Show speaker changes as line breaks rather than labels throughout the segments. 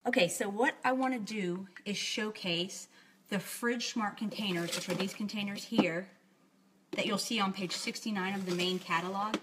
Okay, so what I want to do is showcase the FridgeSmart containers, which are these containers here that you'll see on page 69 of the main catalog.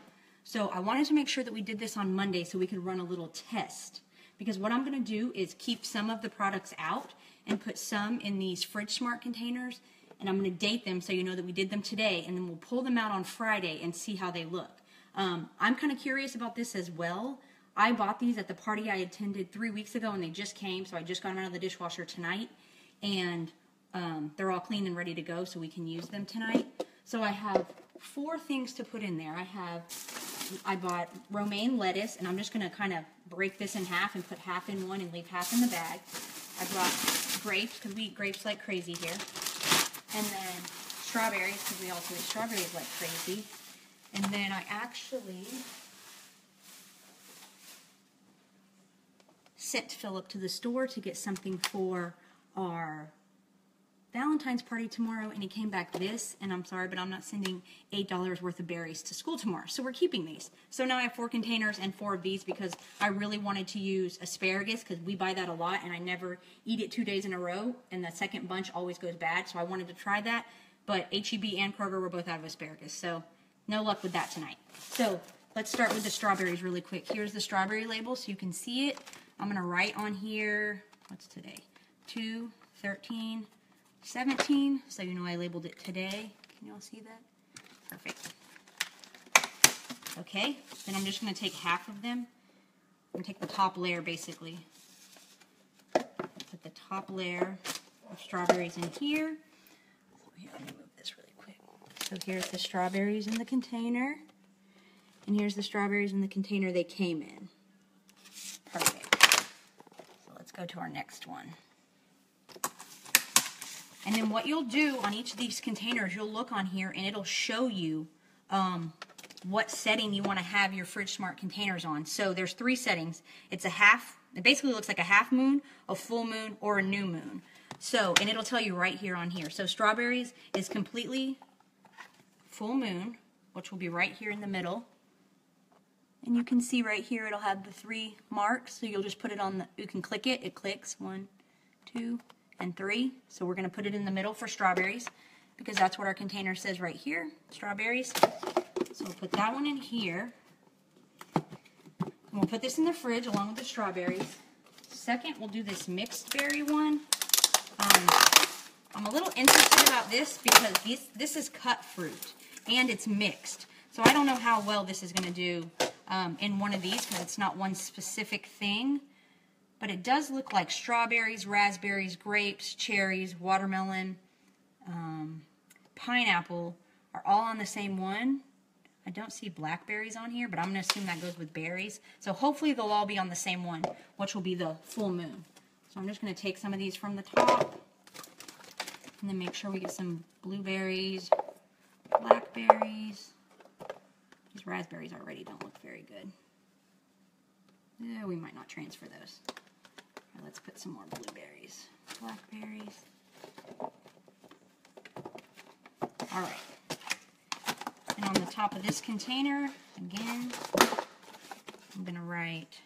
So I wanted to make sure that we did this on Monday so we could run a little test. Because what I'm going to do is keep some of the products out and put some in these FridgeSmart containers, and I'm going to date them so you know that we did them today, and then we'll pull them out on Friday and see how they look. I'm kind of curious about this as well. I bought these at the party I attended 3 weeks ago, and they just came, so I just got them out of the dishwasher tonight, and they're all clean and ready to go, so we can use them tonight. So I have 4 things to put in there. I bought romaine lettuce, and I'm just going to kind of break this in half and put half in one and leave half in the bag. I brought grapes, because we eat grapes like crazy here, and then strawberries, because we also eat strawberries like crazy, and then I actually sent Philip to the store to get something for our Valentine's party tomorrow, and he came back this, and I'm sorry, but I'm not sending $8 worth of berries to school tomorrow, so we're keeping these. So now I have 4 containers and 4 of these because I really wanted to use asparagus because we buy that a lot, and I never eat it 2 days in a row, and the second bunch always goes bad, so I wanted to try that, but H-E-B and Kroger were both out of asparagus, so no luck with that tonight. So let's start with the strawberries really quick. Here's the strawberry label so you can see it. I'm going to write on here, what's today? 2/13/17, so you know I labeled it today. Can you all see that? Perfect. Okay, then I'm just going to take half of them. I'm going to take the top layer basically. Put the top layer of strawberries in here. Here, let me move this really quick. So here's the strawberries in the container. And here's the strawberries in the container they came in. Perfect. So let's go to our next one. And then what you'll do on each of these containers, you'll look on here and it'll show you what setting you want to have your FridgeSmart containers on. So there's 3 settings. It's a half, it basically looks like a half moon, a full moon, or a new moon. So, and it'll tell you right here on here. So strawberries is completely full moon, which will be right here in the middle. And you can see right here it'll have the 3 marks. So you'll just put it on the, you can click it. It clicks 1, 2, and 3. So we're going to put it in the middle for strawberries because that's what our container says right here, strawberries. So we'll put that one in here. And we'll put this in the fridge along with the strawberries. Second, we'll do this mixed berry one. I'm a little interested about this because this is cut fruit and it's mixed. So I don't know how well this is going to do in one of these because it's not one specific thing. But it does look like strawberries, raspberries, grapes, cherries, watermelon, pineapple are all on the same one. I don't see blackberries on here, but I'm going to assume that goes with berries. So hopefully they'll all be on the same one, which will be the full moon. So I'm just going to take some of these from the top and then make sure we get some blueberries, blackberries. These raspberries already don't look very good. Yeah, we might not transfer those. Right, let's put some more blueberries, blackberries. All right. And on the top of this container, again, I'm going to write,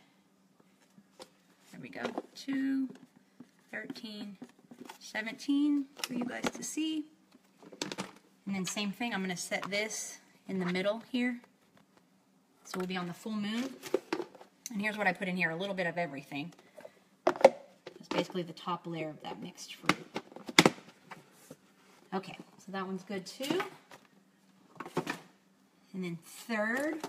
there we go, 2/13/17 for you guys to see. And then same thing, I'm going to set this in the middle here. So we'll be on the full moon. And here's what I put in here, a little bit of everything. It's basically the top layer of that mixed fruit. Okay, so that one's good too. And then third,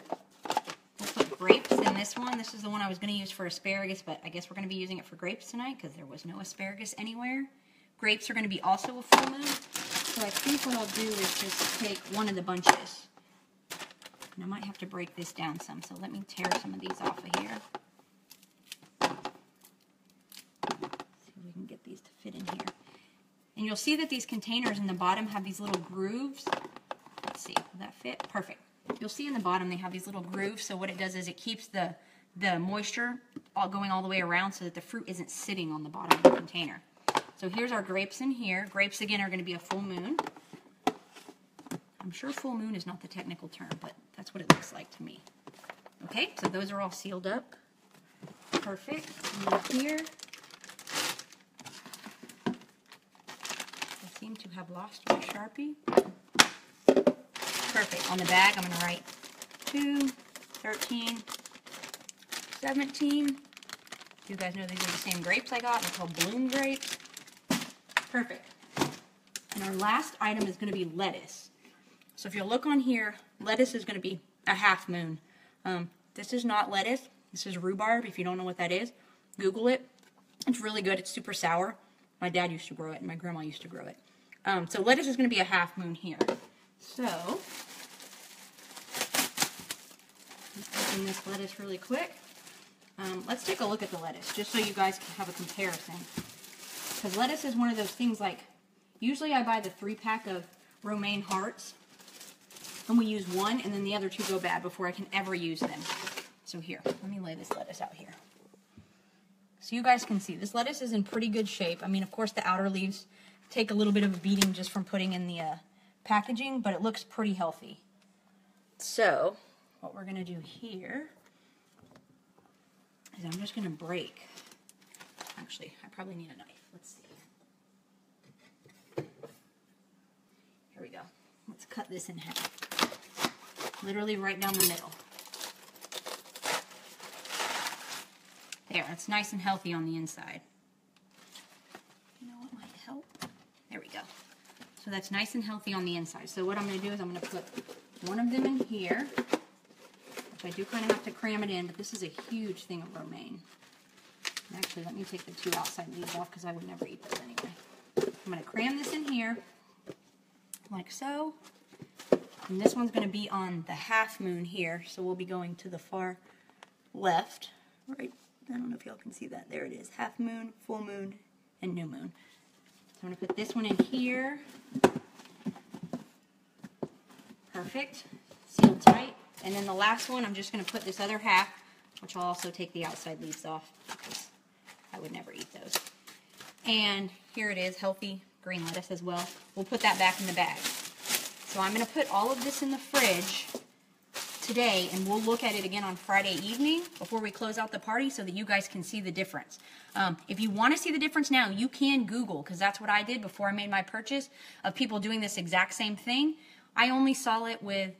we'll put grapes in this one. This is the one I was going to use for asparagus, but I guess we're going to be using it for grapes tonight because there was no asparagus anywhere. Grapes are going to be also a full moon. So I think what I'll do is just take one of the bunches. And I might have to break this down some, so let me tear some of these off of here. See if we can get these to fit in here. And you'll see that these containers in the bottom have these little grooves. Let's see, will that fit? Perfect. You'll see in the bottom they have these little grooves, so what it does is it keeps the moisture going all the way around so that the fruit isn't sitting on the bottom of the container. So here's our grapes in here. Grapes, again, are going to be a full moon. I'm sure full moon is not the technical term, but that's what it looks like to me. Okay, so those are all sealed up. Perfect. And then here, I've lost my Sharpie. Perfect. On the bag, I'm going to write 2, 13, 17. You guys know these are the same grapes I got. They're called bloom grapes. Perfect. And our last item is going to be lettuce. So if you look on here, lettuce is going to be a half moon. This is not lettuce. This is rhubarb. If you don't know what that is, Google it. It's really good. It's super sour. My dad used to grow it, and my grandma used to grow it. So lettuce is going to be a half moon here. So let's open this lettuce really quick. Let's take a look at the lettuce, just so you guys can have a comparison. Because lettuce is one of those things like, usually I buy the 3-pack of romaine hearts, and we use one, and then the other 2 go bad before I can ever use them. So here, let me lay this lettuce out here. So you guys can see, this lettuce is in pretty good shape. I mean, of course, the outer leaves take a little bit of a beating just from putting in the packaging, but it looks pretty healthy. So what we're going to do here is I'm just going to break. Actually, I probably need a knife. Let's see. Here we go. Let's cut this in half. Literally right down the middle. There, it's nice and healthy on the inside. You know what might help? There we go. So that's nice and healthy on the inside. So what I'm going to do is I'm going to put one of them in here. Which I do kind of have to cram it in, but this is a huge thing of romaine. Actually, let me take the 2 outside leaves off because I would never eat those anyway. I'm going to cram this in here, like so. And this one's going to be on the half moon here, so we'll be going to the far left. Right, I don't know if y'all can see that. There it is. Half moon, full moon, and new moon. So I'm going to put this one in here. Perfect. Sealed tight. And then the last one, I'm just going to put this other half, which I'll also take the outside leaves off because I would never eat those. And here it is, healthy green lettuce as well. We'll put that back in the bag. So I'm going to put all of this in the fridge today, and we'll look at it again on Friday evening before we close out the party so that you guys can see the difference. If you want to see the difference now, you can Google, because that's what I did before I made my purchase, of people doing this exact same thing. I only saw it with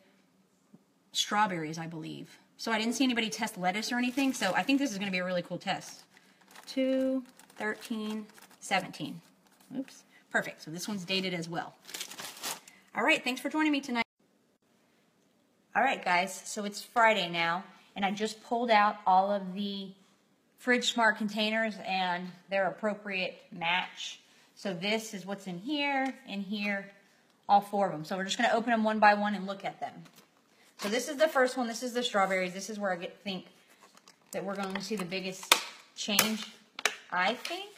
strawberries, I believe. So I didn't see anybody test lettuce or anything, so I think this is going to be a really cool test. 2, 13, 17. Oops. Perfect. So this one's dated as well. All right, thanks for joining me tonight. All right, guys, so it's Friday now, and I just pulled out all of the FridgeSmart containers and their appropriate match. So this is what's in here, all 4 of them. So we're just going to open them one by one and look at them. So this is the first one. This is the strawberries. This is where I think that we're going to see the biggest change, I think.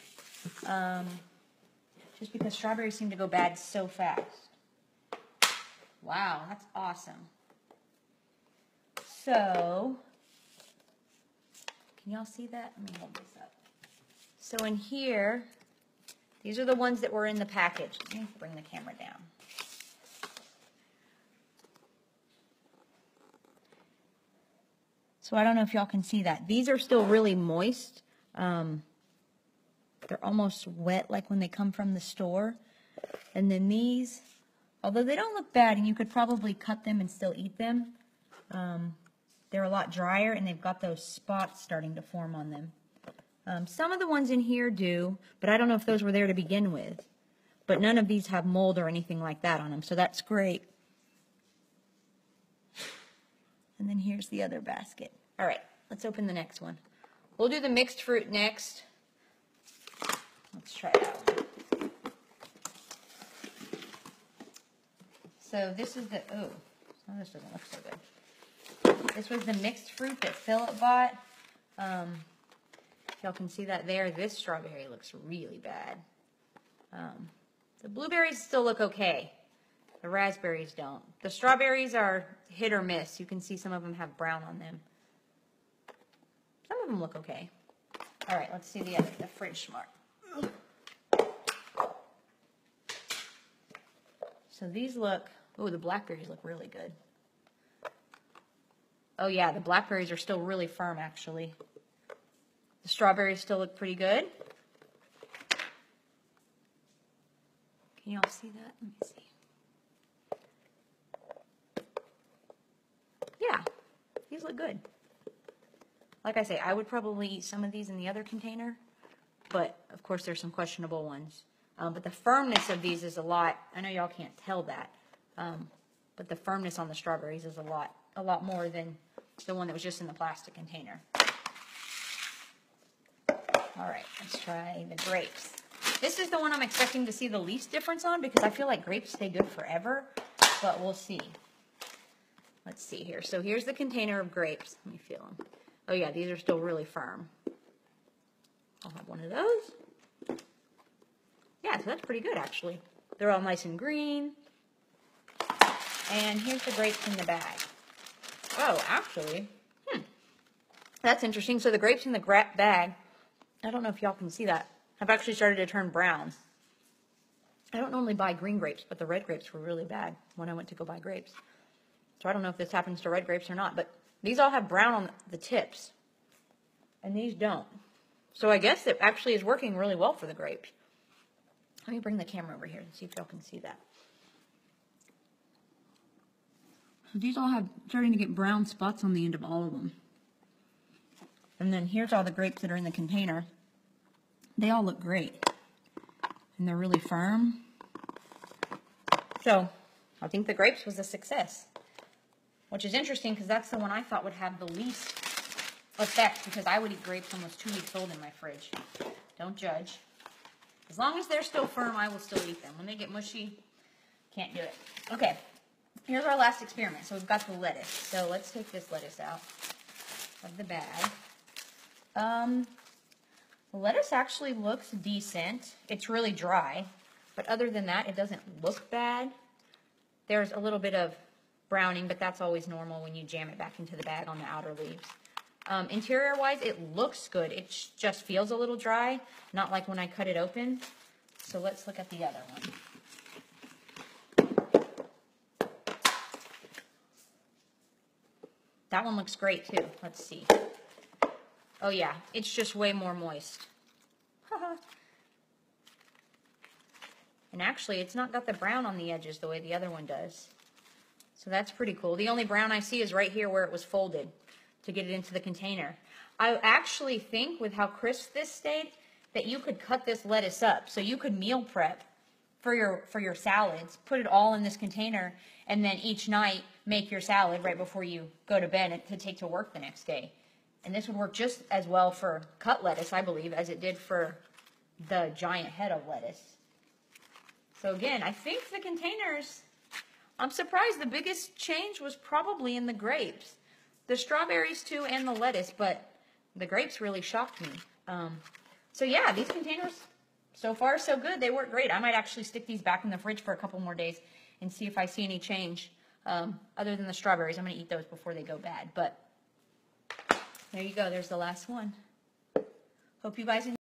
Just because strawberries seem to go bad so fast. Wow, that's awesome. So, can y'all see that? Let me hold this up. So in here, these are the ones that were in the package. Let me bring the camera down. So I don't know if y'all can see that. These are still really moist. They're almost wet like when they come from the store. And then these, although they don't look bad and you could probably cut them and still eat them, they're a lot drier and they've got those spots starting to form on them. Some of the ones in here do, but I don't know if those were there to begin with. But none of these have mold or anything like that on them, so that's great. And then here's the other basket. All right, let's open the next one. We'll do the mixed fruit next. Let's try that one. So this is the, oh, this doesn't look so good. This was the mixed fruit that Philip bought. Y'all can see that there. This strawberry looks really bad. The blueberries still look okay. The raspberries don't. The strawberries are hit or miss. You can see some of them have brown on them. Some of them look okay. All right, let's see the other, the FridgeSmart. So these look, oh, the blackberries look really good. Oh yeah, the blackberries are still really firm actually. The strawberries still look pretty good. Can y'all see that? Let me see. Yeah, these look good. Like I say, I would probably eat some of these in the other container, but of course there's some questionable ones. But the firmness of these is a lot. I know y'all can't tell that, but the firmness on the strawberries is a lot more than the one that was just in the plastic container. All right, let's try the grapes. This is the one I'm expecting to see the least difference on because I feel like grapes stay good forever, but we'll see. Let's see here. So here's the container of grapes. Let me feel them. Oh yeah, these are still really firm. I'll have one of those. Yeah, so that's pretty good actually. They're all nice and green. And here's the grapes in the bag. Oh, actually, that's interesting. So the grapes in the bag, I don't know if y'all can see that, have actually started to turn brown. I don't normally buy green grapes, but the red grapes were really bad when I went to go buy grapes. So I don't know if this happens to red grapes or not, but these all have brown on the tips, and these don't. So I guess it actually is working really well for the grapes. Let me bring the camera over here and see if y'all can see that. So these all have starting to get brown spots on the end of all of them. And then here's all the grapes that are in the container. They all look great. And they're really firm. So I think the grapes was a success. Which is interesting because that's the one I thought would have the least effect because I would eat grapes almost 2 weeks old in my fridge. Don't judge. As long as they're still firm, I will still eat them. When they get mushy, can't do it. Okay, here's our last experiment. So we've got the lettuce. So let's take this lettuce out of the bag. The lettuce actually looks decent. It's really dry, but other than that, it doesn't look bad. There's a little bit of browning, but that's always normal when you jam it back into the bag on the outer leaves. Interior-wise, it looks good. It just feels a little dry, not like when I cut it open. So let's look at the other one. That one looks great too. Let's see. Oh yeah, it's just way more moist. And actually, it's not got the brown on the edges the way the other one does. So that's pretty cool. The only brown I see is right here where it was folded to get it into the container. I actually think with how crisp this stayed that you could cut this lettuce up. So you could meal prep for your salads, put it all in this container, and then each night make your salad right before you go to bed to take to work the next day. And this would work just as well for cut lettuce, I believe, as it did for the giant head of lettuce. So again, I think the containers, I'm surprised the biggest change was probably in the grapes. The strawberries too and the lettuce, but the grapes really shocked me. So yeah, these containers, so far so good. They work great. I might actually stick these back in the fridge for a couple more days and see if I see any change. Other than the strawberries, I'm going to eat those before they go bad. But there you go. There's the last one. Hope you guys enjoyed.